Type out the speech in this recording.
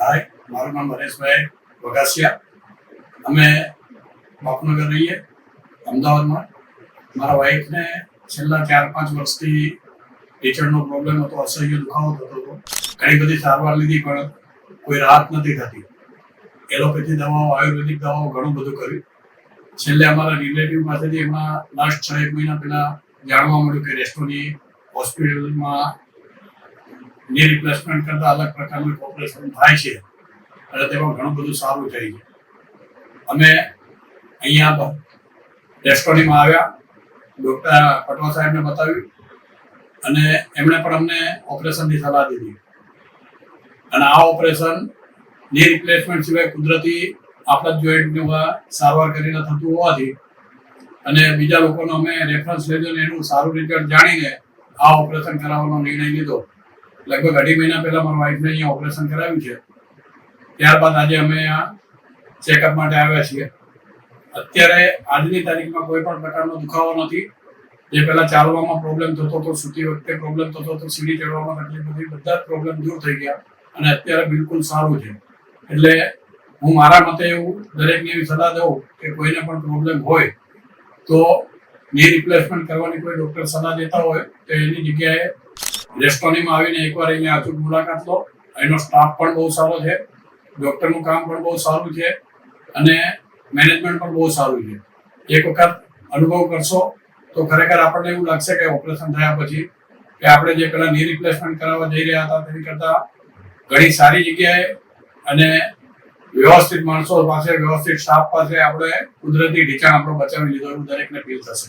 હાય, મારું નામ હરેશભાઈ વઘાસિયા. અમે બાપનગર રહીએ, અમદાવાદમાં. મારા વાઈફને છેલ્લા 4-5 વર્ષથી ટીચરનો પ્રોબ્લેમ હતો, અસહ્ય દુખાવો થતો હતો. ઘણી બધી સારવાર લીધી પણ કોઈ રાહત નથી થતી. એલોપેથી દવાઓ, આયુર્વેદિક દવાઓ ઘણું બધું કર્યું. છેલ્લે અમારા રિલેટિવ પાસેથી એમના લાસ્ટ 6-1 મહિના પહેલા જાણવા મળ્યું કે રેસ્ટોની હોસ્પિટલમાં ની રિપ્લેસમેન્ટ કરતા અલગ પ્રકારનું ઓપરેશન થાય છે અને તેમાં ઘણું બધું સારું થઈ છે. અમે અહીંયા રેસ્ટોરીમાં આવ્યા, ડૉક્ટર પટવા સાહેબને બતાવ્યું અને એમણે પણ અમને ઓપરેશનની સલાહ દીધી. અને આ ઓપરેશન ની રિપ્લેસમેન્ટ સિવાય કુદરતી આપણા જોઈન્ટની સારવાર કરીને થતું હોવાથી અને બીજા લોકોનો અમે રેફરન્સ લીધો અને એનું સારું રિઝલ્ટ જાણીને આ ઓપરેશન કરાવવાનો નિર્ણય લીધો. લગભગ 2.5 મહિના પહેલા મારા વાઈફને અહીંયા ઓપરેશન કરાવ્યું છે. ત્યારબાદ આજે અમે આ ચેકઅપ માટે આવ્યા છીએ. અત્યારે આજની તારીખમાં કોઈ પણ પ્રકારનો દુખાવો નથી. જે પહેલા ચાલવામાં પ્રોબ્લેમ થતો હતો, સૂતી વખતે પ્રોબ્લેમ થતો હતો, સીડી ચડવામાં તકલીફ હતી, બધા જ પ્રોબ્લેમ દૂર થઈ ગયા અને અત્યારે બિલકુલ સારું છે. એટલે હું મારા મતે એવું દરેકને એવી સલાહ દઉં કે કોઈને પણ પ્રોબ્લેમ હોય તો ની રિપ્લેસમેન્ટ કરવાની કોઈ ડૉક્ટર સલાહ દેતા હોય તો એની જગ્યાએ રેસ્ટોરીમાં આવીને એકવાર અહીંયા અચૂક મુલાકાત લો. એનો સ્ટાફ પણ બહુ સારો છે, ડૉક્ટરનું કામ પણ બહુ સારું છે અને મેનેજમેન્ટ પણ બહુ સારું છે. એક વખત અનુભવ કરશો તો ખરેખર આપણને એવું લાગશે કે ઓપરેશન થયા પછી કે આપણે જે પહેલાં ની રિપ્લેસમેન્ટ કરાવવા જઈ રહ્યા હતા તેની કરતાં ઘણી સારી જગ્યાએ અને વ્યવસ્થિત માણસો પાસે, વ્યવસ્થિત સ્ટાફ પાસે આપણે કુદરતી ઢીંચાણ આપણો બચાવી લીધો એવું દરેકને ફીલ થશે.